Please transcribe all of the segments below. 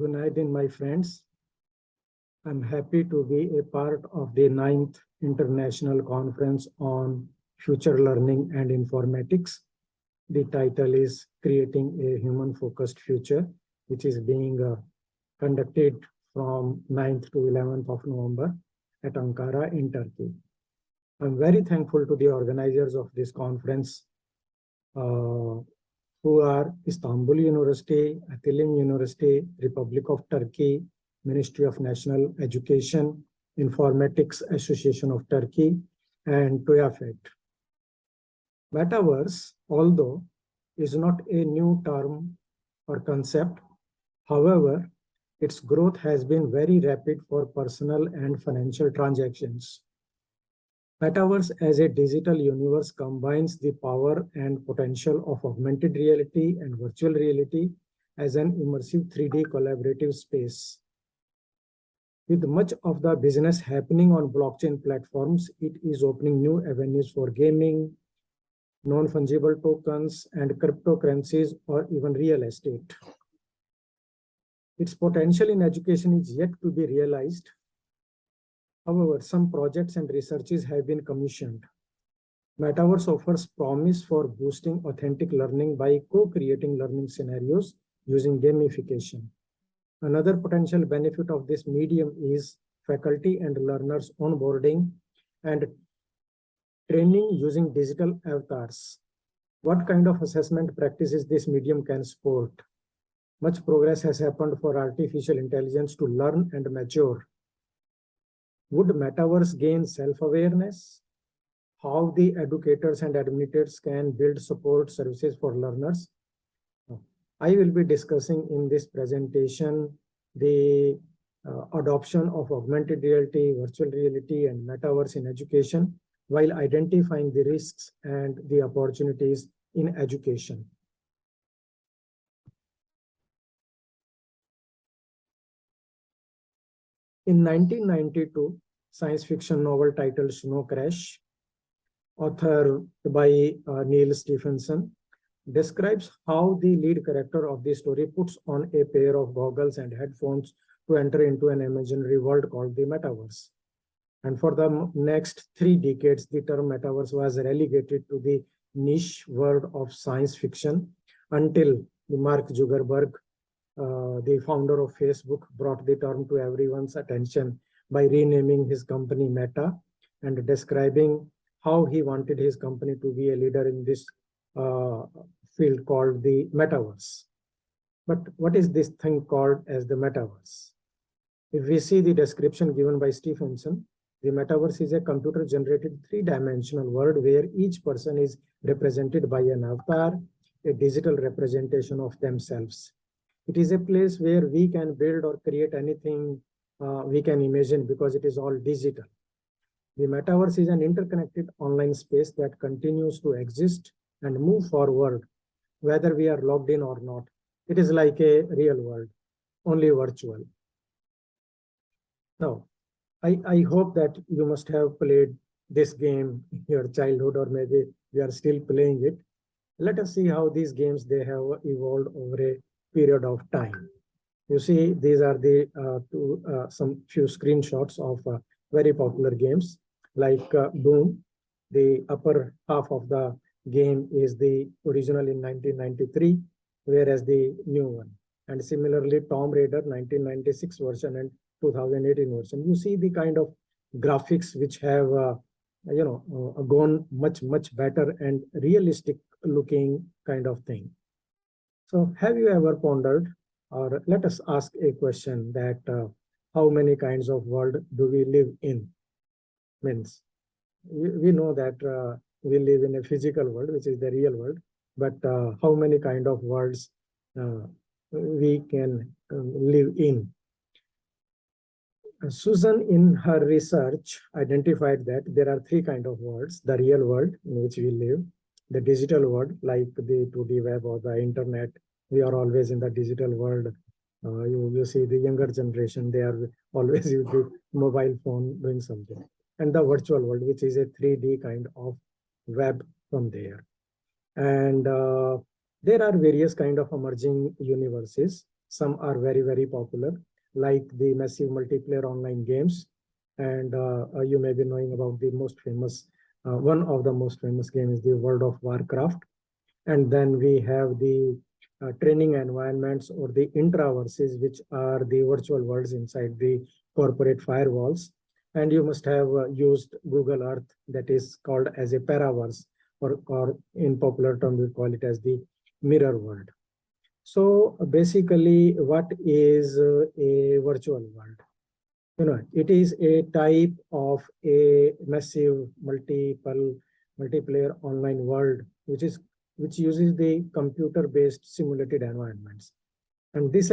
Good night, my friends. I'm happy to be a part of the 9th International Conference on Future Learning and Informatics. The title is Creating a Human-Focused Future, which is being conducted from 9th to 11th of November at Ankara in Turkey. I'm very thankful to the organizers of this conference, who are Istanbul University, Atilim University, Republic of Turkey, Ministry of National Education, Informatics Association of Turkey, and TÜYAFET. Metaverse, although is not a new term or concept, however, its growth has been very rapid for personal and financial transactions. Metaverse as a digital universe combines the power and potential of augmented reality and virtual reality as an immersive 3D collaborative space. With much of the business happening on blockchain platforms, it is opening new avenues for gaming, non-fungible tokens, and cryptocurrencies, or even real estate. Its potential in education is yet to be realized. However, some projects and researches have been commissioned. Metaverse offers promise for boosting authentic learning by co-creating learning scenarios using gamification. Another potential benefit of this medium is faculty and learners onboarding and training using digital avatars. What kind of assessment practices this medium can support? Much progress has happened for artificial intelligence to learn and mature. Would Metaverse gain self-awareness? How the educators and administrators can build support services for learners? I will be discussing in this presentation the adoption of augmented reality, virtual reality, and Metaverse in education, while identifying the risks and the opportunities in education. In 1992, science fiction novel titled Snow Crash, authored by Neil Stephenson, describes how the lead character of the story puts on a pair of goggles and headphones to enter into an imaginary world called the Metaverse. And for the next 3 decades, the term Metaverse was relegated to the niche world of science fiction until Mark Zuckerberg, the founder of Facebook, brought the term to everyone's attention by renaming his company Meta and describing how he wanted his company to be a leader in this field called the Metaverse. But what is this thing called as the Metaverse? If we see the description given by Stephenson, the Metaverse is a computer-generated 3-dimensional world where each person is represented by an avatar, a digital representation of themselves. It is a place where we can build or create anything we can imagine because it is all digital. The Metaverse is an interconnected online space that continues to exist and move forward, whether we are logged in or not. It is like a real world, only virtual. Now, I hope that you must have played this game in your childhood, or maybe you are still playing it. Let us see how these games, they have evolved over a period of time. You see, these are the some few screenshots of very popular games like Boom. The upper half of the game is the original in 1993, whereas the new one. And similarly, Tomb Raider 1996 version and 2018 version. You see the kind of graphics which have gone much better and realistic looking kind of thing. So have you ever pondered, or let us ask a question that how many kinds of world do we live in? Means we know that we live in a physical world, which is the real world, but how many kind of worlds we can live in? Susan, in her research, identified that there are 3 kinds of worlds: the real world in which we live, the digital world like the 2D web or the internet. We are always in the digital world. You see the younger generation, they are always with the mobile phone doing something. And the virtual world, which is a 3D kind of web from there. And there are various kind of emerging universes. some are very, very popular, like the massive multiplayer online games. And you may be knowing about the most famous, one of the most famous games is the World of Warcraft. And then we have the training environments or the intraverses, which are the virtual worlds inside the corporate firewalls. And you must have used Google Earth, that is called as a paraverse, or in popular term, we call it as the mirror world. So basically, what is a virtual world? You know, it is a type of a massive multiplayer online world, which uses the computer-based simulated environments. And this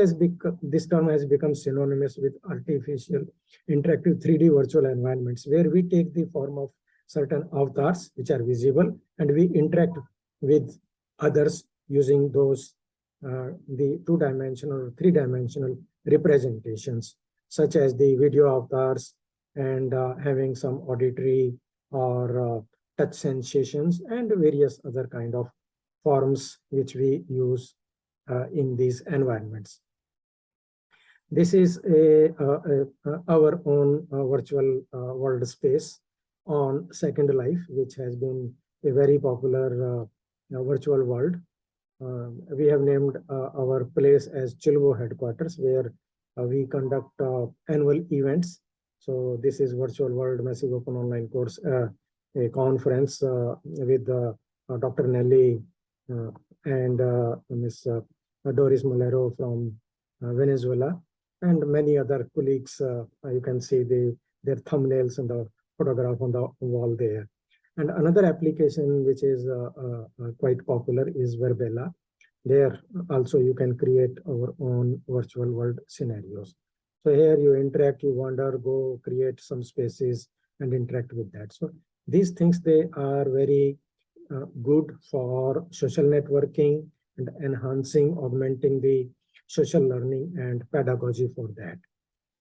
term has become synonymous with artificial interactive 3D virtual environments, where we take the form of certain avatars which are visible, and we interact with others using those the two-dimensional or three-dimensional representations, such as the video avatars and having some auditory or touch sensations and various other kind of forms which we use in these environments. This is our own virtual world space on Second Life, which has been a very popular virtual world. We have named our place as Chilvo headquarters, where we conduct annual events. So this is Virtual World Massive Open Online Course, a conference with Dr. Nelly and Ms. Doris Molero from Venezuela, and many other colleagues. You can see their thumbnails and the photograph on the wall there. And another application which is quite popular is Verbella. There also you can create our own virtual world scenarios. So here you interact, you wander, go create some spaces and interact with that. So these things, they are very good for social networking and enhancing, augmenting the social learning and pedagogy for that.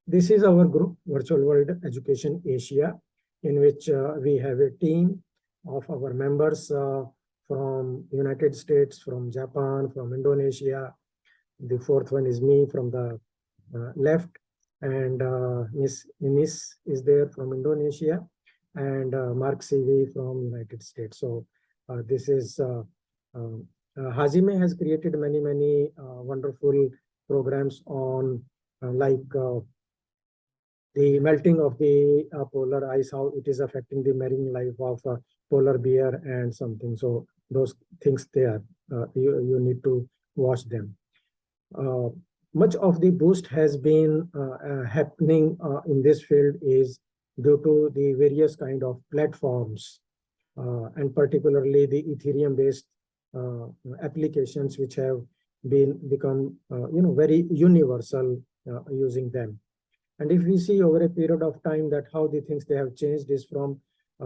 This is our group, Virtual World Education Asia, in which we have a team of our members from United States, from Japan, from Indonesia. The fourth one is me from the left, and Miss Ines is there from Indonesia, and Mark CV from United States. So this is Hajime has created many wonderful programs on like the melting of the polar ice, how it is affecting the marine life of polar bear and something. So those things there, you need to watch them. Much of the boost has been happening in this field is due to the various kind of platforms, and particularly the Ethereum-based applications, which have become very universal using them. And if we see over a period of time that how the things they have changed is from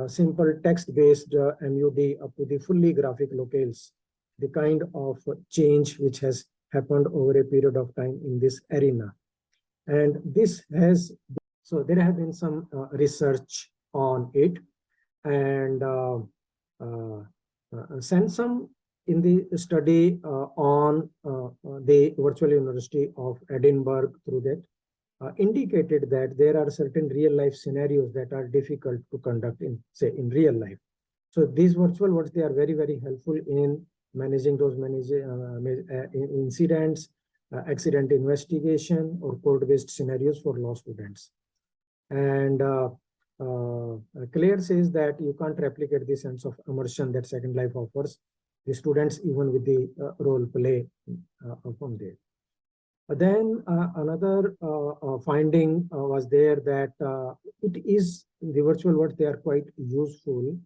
simple text-based MUD up to the fully graphic locales, the kind of change which has happened over a period of time in this arena. And this has, so there have been some research on it, and sent some in the study on the Virtual University of Edinburgh through that, indicated that there are certain real life scenarios that are difficult to conduct in, say, in real life. So these virtual worlds, they are very helpful in managing those incidents, accident investigation, or code-based scenarios for law students. And Claire says that you can't replicate the sense of immersion that Second Life offers the students, even with the role play from there. Then another finding was there that it is the virtual world, they are quite useful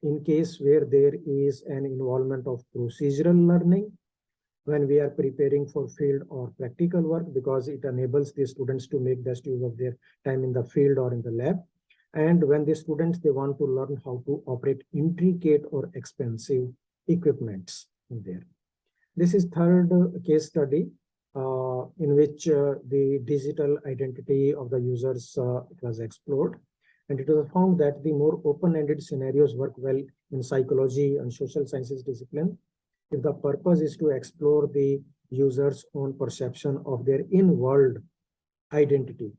in case where there is an involvement of procedural learning when we are preparing for field or practical work, because it enables the students to make best use of their time in the field or in the lab. And when the students, they want to learn how to operate intricate or expensive equipments in there. This is third case study in which the digital identity of the users was explored. And it was found that the more open-ended scenarios work well in psychology and social sciences discipline if the purpose is to explore the users' own perception of their in-world identity.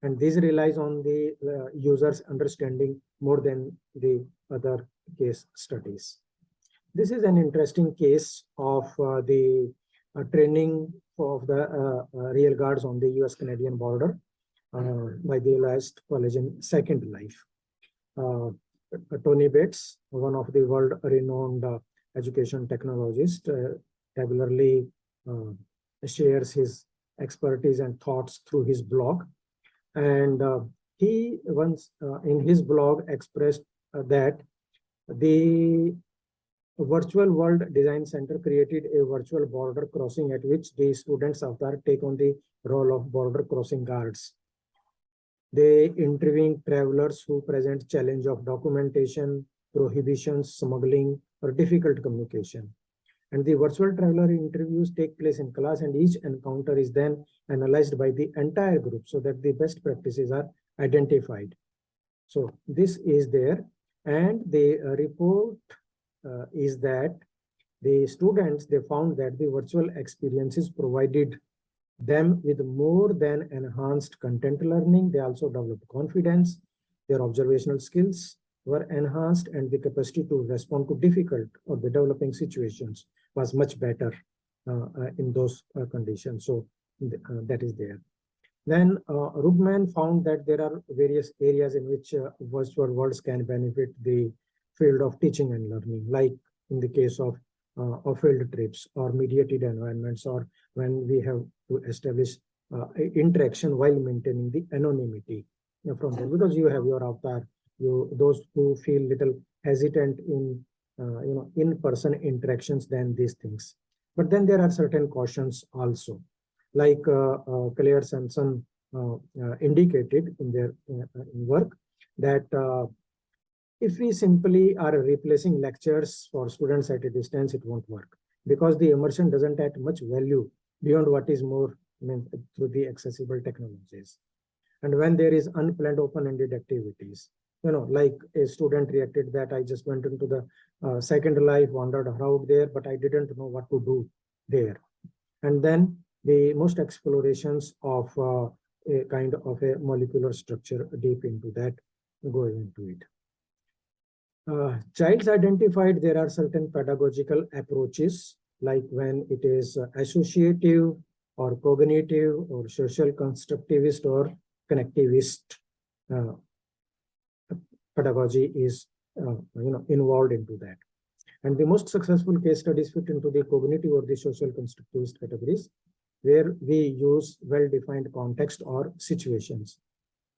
And this relies on the user's understanding more than the other case studies. This is an interesting case of the training of the real guards on the US-Canadian border by the last college in Second Life. Tony Bates, one of the world-renowned education technologists, regularly shares his expertise and thoughts through his blog. And he once in his blog expressed that the Virtual World Design Center created a virtual border crossing at which the students avatar take on the role of border crossing guards. They interviewing travelers who present challenge of documentation, prohibitions, smuggling, or difficult communication. And the virtual traveler interviews take place in class, and each encounter is then analyzed by the entire group so that the best practices are identified. So this is there, and the report is that the students, they found that the virtual experiences provided them with more than enhanced content learning. They also developed confidence, their observational skills were enhanced, and the capacity to respond to difficult or the developing situations was much better in those conditions. So that is there. Then Rubman found that there are various areas in which virtual worlds can benefit the field of teaching and learning, like in the case of field trips or mediated environments, or when we have to establish interaction while maintaining the anonymity from there, because you have your avatar. Those who feel little hesitant in in-person interactions than these things. But then there are certain cautions also, like Claire Sampson indicated in their work, that if we simply are replacing lectures for students at a distance, it won't work, because the immersion doesn't add much value beyond what is more through the accessible technologies. And when there is unplanned open-ended activities, like a student reacted that I just went into the Second Life, wandered around there, but I didn't know what to do there. And then the most explorations of a kind of a molecular structure deep into that, going into it. Childs identified there are certain pedagogical approaches, like when it is associative or cognitive or social constructivist or connectivist pedagogy is involved into that. And the most successful case studies fit into the cognitive or the social constructivist categories, where we use well-defined context or situations.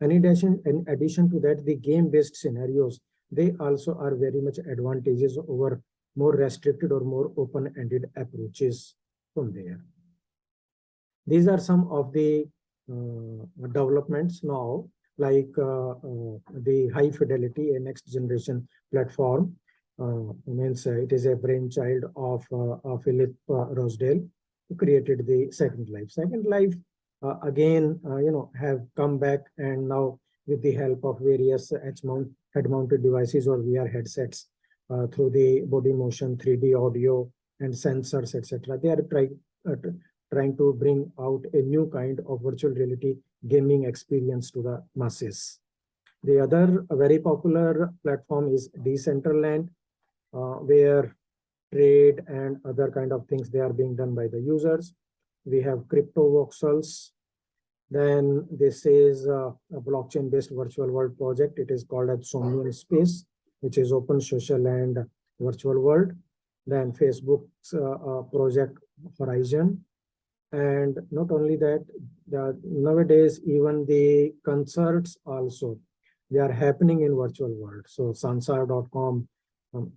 And in addition to that, the game-based scenarios, they also are very much advantageous over more restricted or more open-ended approaches from there. These are some of the developments now, like the high fidelity, a next generation platform. It is a brainchild of Philip Rosedale, who created the Second Life. Second Life again, have come back, and now with the help of various head-mounted devices or VR headsets, through the body motion, 3D audio, and sensors, etc., they are trying to bring out a new kind of virtual reality gaming experience to the masses. The other very popular platform is Decentraland, where trade and other kind of things, they are being done by the users. We have crypto voxels. Then this is a blockchain-based virtual world project. It is called as Somnium Space, which is open, social, and virtual world. Then Facebook's project Horizon. And not only that, nowadays, even the concerts also, they are happening in virtual world. So sansar.com,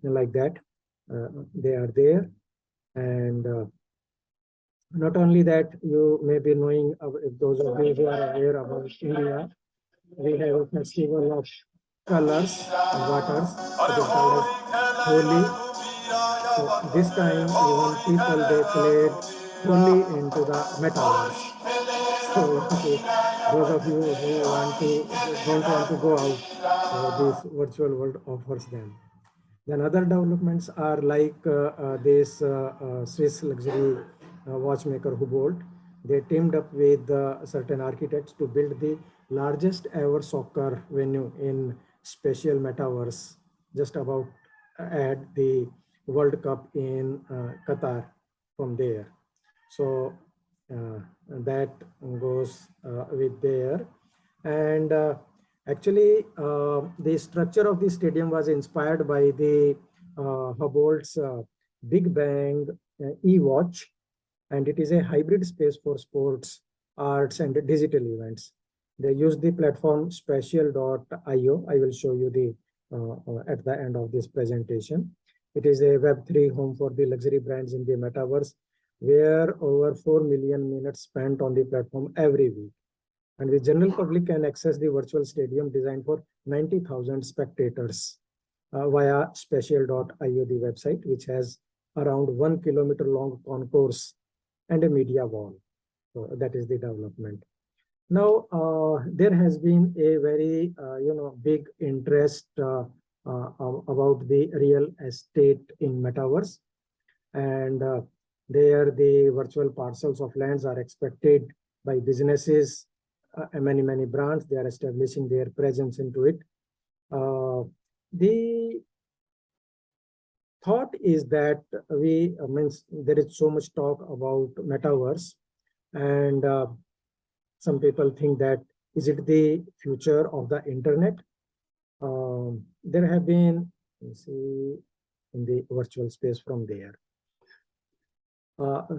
like that, they are there. And not only that, you may be knowing, if those of you who are aware about India, we have a festival of colors and waters. It is called as Holi. So this time, even people, they played Holi into the Metaverse. So those of you who don't want to go out, so this virtual world offers them. Then other developments are like this Swiss luxury watchmaker Hubolt. They teamed up with certain architects to build the largest ever soccer venue in spatial metaverse, just about at the World Cup in Qatar from there. So that goes with there. And actually, the structure of the stadium was inspired by the Hubble's Big Bang e-watch, and it is a hybrid space for sports, arts, and digital events. They use the platform spatial.io. I will show you the at the end of this presentation. It is a Web3 home for the luxury brands in the metaverse, where over 4 million minutes spent on the platform every week. And the general public can access the virtual stadium designed for 90,000 spectators via spatial.io, the website, which has around 1 kilometer long concourse and a media wall. So that is the development. Now, there has been a very, big interest about the real estate in metaverse. And there the virtual parcels of lands are expected by businesses, many brands. They are establishing their presence into it. The thought is that there is so much talk about metaverse, and some people think that is it the future of the internet? There have been, see in the virtual space from there.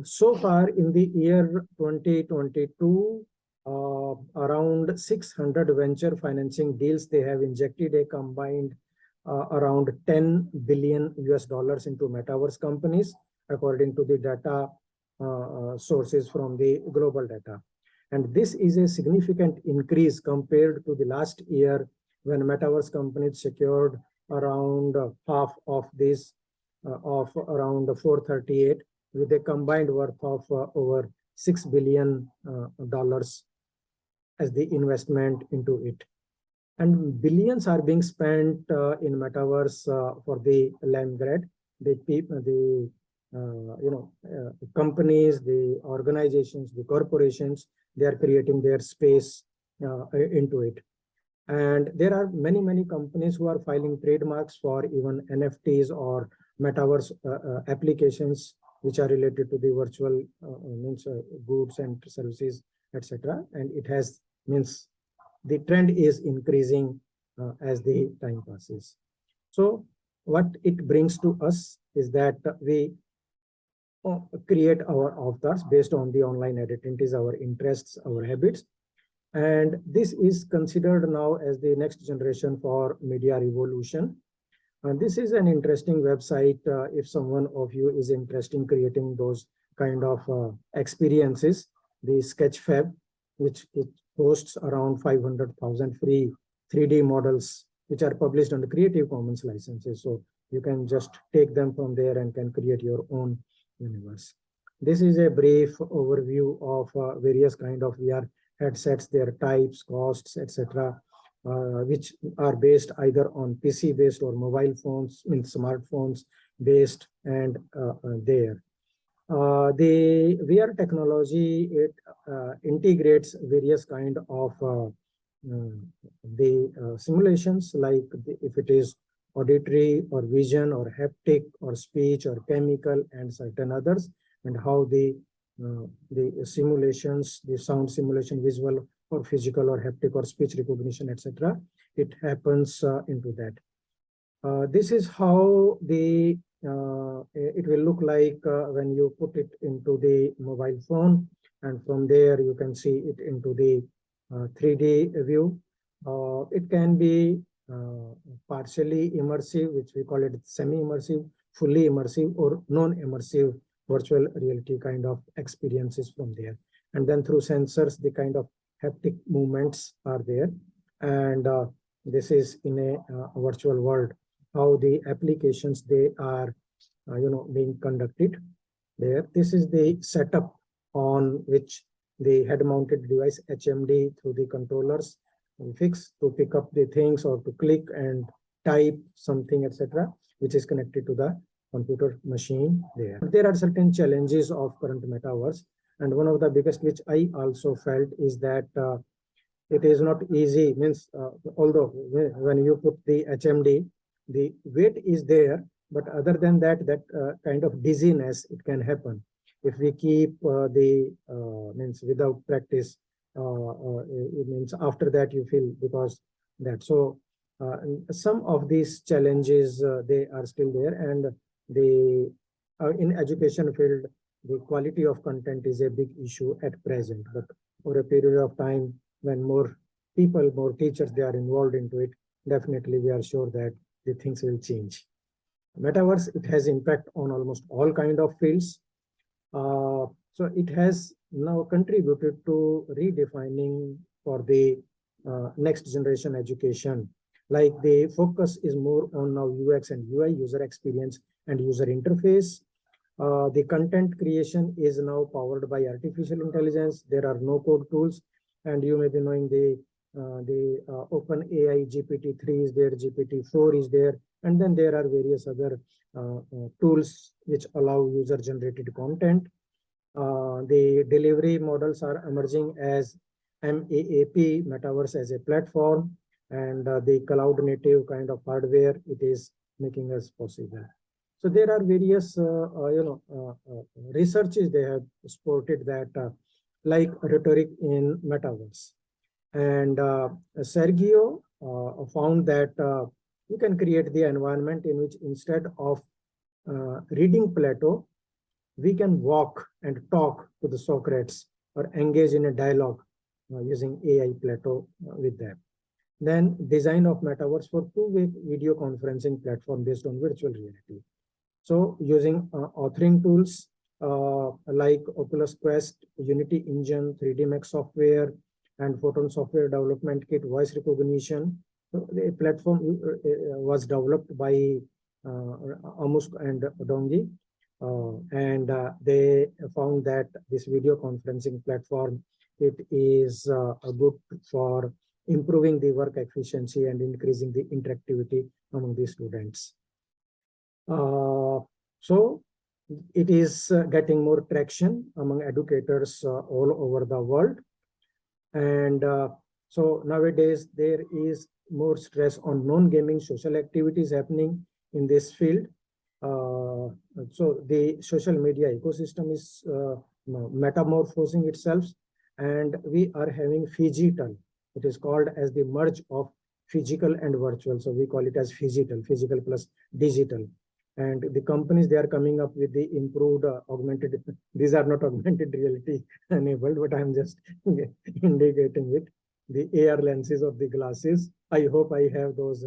So far in the year 2022, around 600 venture financing deals, they have injected a combined around 10 billion US dollars into metaverse companies, according to the data sources from the global data. And this is a significant increase compared to the last year, when metaverse companies secured around half of this, of around 438, with a combined worth of over $6 billion as the investment into it. And billions are being spent in metaverse for the land grab. The companies, the organizations, the corporations, they are creating their space into it. And there are many companies who are filing trademarks for even NFTs or metaverse applications, which are related to the virtual goods and services, etc. And it has the trend is increasing as the time passes. So what it brings to us is that we create our avatars based on the online identities, our interests, our habits. And this is considered now as the next generation for media revolution. And this is an interesting website if someone of you is interested in creating those kind of experiences. The Sketchfab, which it hosts around 500,000 free 3D models, which are published under Creative Commons licenses. So you can just take them from there and can create your own universe. This is a brief overview of various kind of VR headsets, their types, costs, etc., which are based either on PC based or mobile phones, smartphones based, and there. The VR technology, it integrates various kind of simulations, like if it is auditory or vision or haptic or speech or chemical and certain others, and how the simulations, the sound simulation, visual or physical or haptic or speech recognition, etc., it happens into that. This is how the it will look like when you put it into the mobile phone, and from there you can see it into the 3D view. It can be partially immersive, which we call it semi-immersive, fully immersive, or non-immersive virtual reality kind of experiences from there. And then through sensors, the kind of haptic movements are there. And this is in a virtual world, how the applications they are being conducted there. This is the setup on which the head-mounted device HMD through the controllers fix to pick up the things or to click and type something, etc., which is connected to the computer machine there. There are certain challenges of current metaverse, and one of the biggest which I also felt is that it is not easy. Means although when you put the HMD, the weight is there, but other than that, that kind of dizziness it can happen if we keep the means without practice. It means after that you feel because that. So some of these challenges they are still there, and the in education field the quality of content is a big issue at present. But for a period of time, when more people, more teachers, they are involved into it, definitely we are sure that the things will change. Metaverse, it has impact on almost all kind of fields. So it has now contributed to redefining for the next generation education. Like the focus is more on now UX and UI, user experience and user interface. The content creation is now powered by artificial intelligence. There are no code tools, and you may be knowing the Open AI GPT-3 is there, GPT-4 is there, and then there are various other tools which allow user generated content. The delivery models are emerging as MAAP, Metaverse as a platform, and the cloud native kind of hardware, it is making us possible. So there are various researches they have supported that like rhetoric in Metaverse. And Sergio found that you can create the environment in which instead of reading Plato, we can walk and talk to the Socrates or engage in a dialogue using AI Plato with them. Then design of Metaverse for two-way video conferencing platform based on virtual reality. So using authoring tools like Oculus Quest, Unity Engine, 3D Max software, and Photon software development kit, voice recognition. So the platform was developed by Amusk and Dongi. And they found that this video conferencing platform, it is good for improving the work efficiency and increasing the interactivity among the students. So it is getting more traction among educators all over the world. And so nowadays there is more stress on non-gaming social activities happening in this field. So the social media ecosystem is metamorphosing itself, and we are having phygital. It is called as the merge of physical and virtual. So we call it as phygital, physical plus digital. And the companies, they are coming up with the improved augmented, these are not augmented reality enabled, but I'm just indicating it. The AR lenses of the glasses. I hope I have those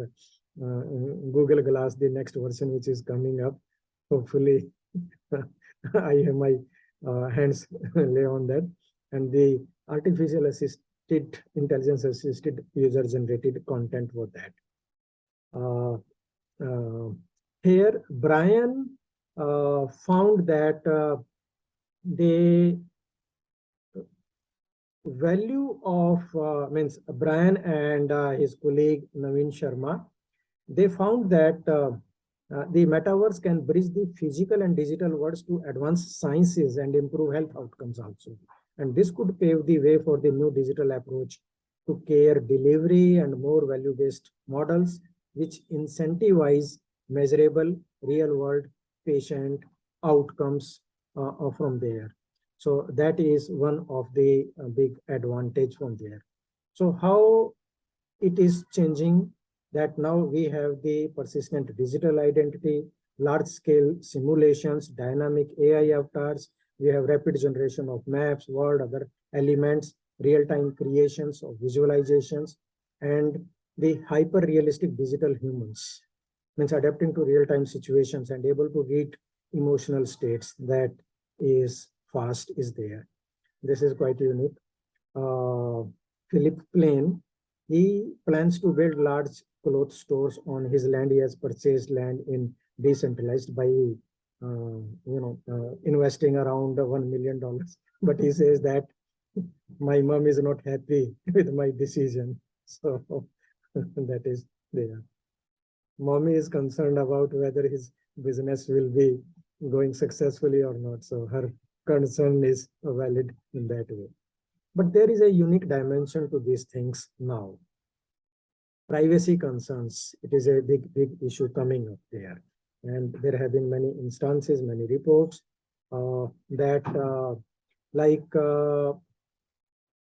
Google Glass, the next version which is coming up. Hopefully, I have my hands lay on that. And the artificial assisted, intelligence assisted user generated content for that. Here, Brian found that the value of means Brian and his colleague Naveen Sharma, they found that the metaverse can bridge the physical and digital worlds to advance sciences and improve health outcomes also. And this could pave the way for the new digital approach to care delivery and more value-based models, which incentivize measurable real-world patient outcomes from there. So that is one of the big advantage from there. So how it is changing, that now we have the persistent digital identity, large-scale simulations, dynamic AI avatars. We have rapid generation of maps, word, other elements, real-time creations of visualizations, and the hyper-realistic digital humans, means adapting to real-time situations and able to read emotional states. That is fast is there. This is quite unique. Philip Plain, he plans to build large cloth stores on his land. He has purchased land in decentralized by investing around $1 million. But he says that my mom is not happy with my decision. So that is there. Mommy is concerned about whether his business will be going successfully or not. So her concern is valid in that way. But there is a unique dimension to these things now. Privacy concerns, it is a big issue coming up there. And there have been many instances, many reports that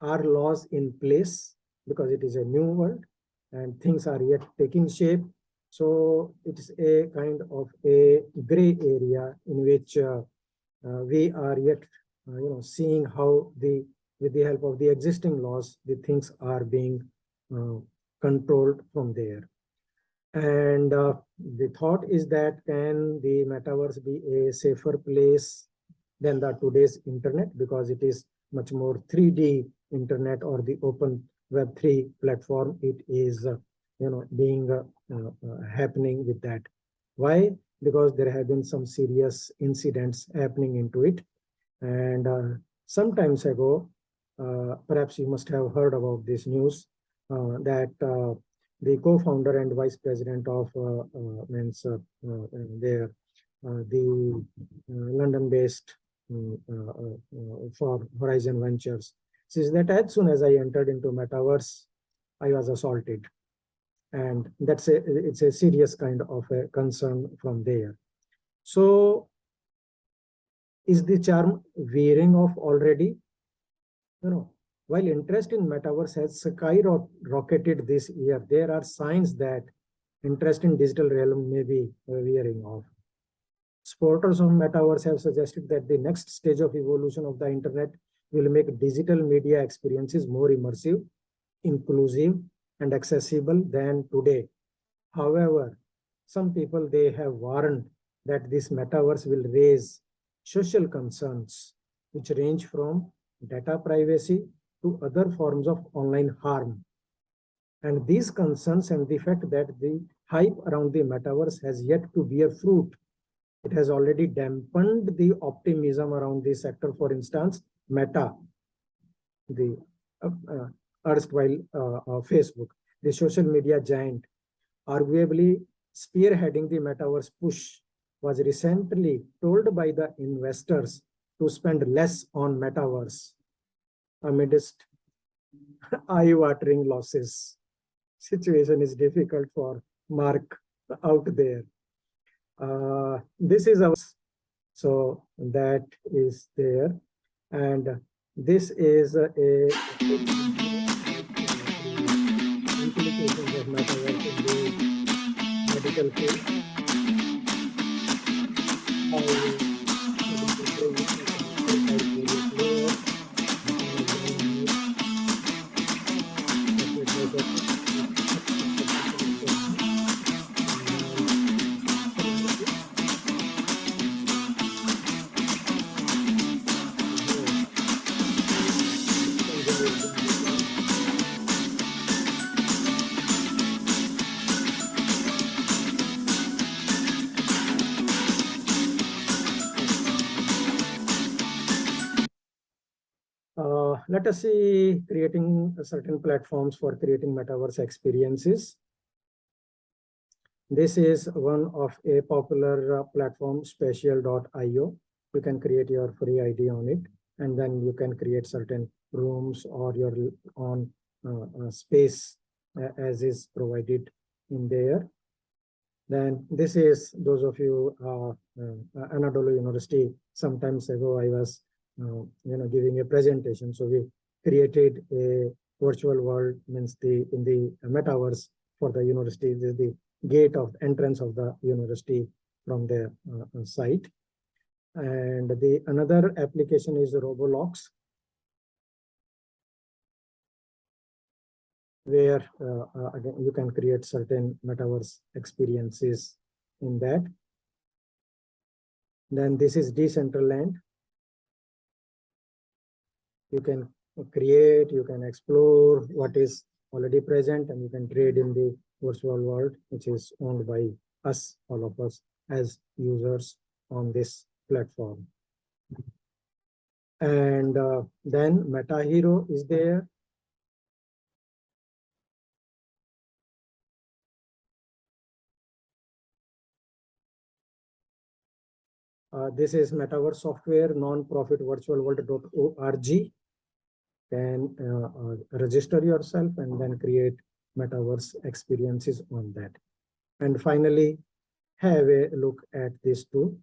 are laws in place because it is a new world and things are yet taking shape. So it is a kind of a gray area in which we are yet seeing how with the help of the existing laws, the things are being controlled from there. And the thought is that can the metaverse be a safer place than the today's internet, because it is much more 3D internet or the open Web3 platform. It is being happening with that. Why? Because there have been some serious incidents happening into it. And some times ago, perhaps you must have heard about this news that the co-founder and vice president of the London-based for Horizon Ventures says that as soon as I entered into Metaverse, I was assaulted. And it's a serious kind of a concern from there. So is the charm wearing off already? While interest in Metaverse has skyrocketed this year, there are signs that interest in digital realm may be wearing off. Supporters of Metaverse have suggested that the next stage of evolution of the internet will make digital media experiences more immersive, inclusive, and accessible than today. However, some people, they have warned that this metaverse will raise social concerns, which range from data privacy to other forms of online harm. And these concerns and the fact that the hype around the metaverse has yet to bear fruit, it has already dampened the optimism around this sector. For instance, Meta, the erstwhile Facebook, the social media giant, arguably spearheading the metaverse push, was recently told by the investors to spend less on metaverse amidst eye-watering losses. Situation is difficult for Mark out there. This is our, so that is there, and this is a implications of metaverse in the medical field. Let us see creating certain platforms for creating metaverse experiences. This is one of a popular platform, spatial.io. You can create your free ID on it, and then you can create certain rooms or your own space as is provided in there. Then this is those of you, Anadolu University, sometimes ago I was giving a presentation. So we created a virtual world, means in the metaverse for the university. This is the gate of entrance of the university from the site. And the another application is Robolox, where again you can create certain metaverse experiences in that. Then this is Decentraland. You can create, you can explore what is already present, and you can trade in the virtual world, which is owned by us, all of us as users on this platform. And then Meta Hero is there. This is Metaverse software, non-profit virtualworld.org. Can register yourself and then create Metaverse experiences on that. And finally, have a look at this tool.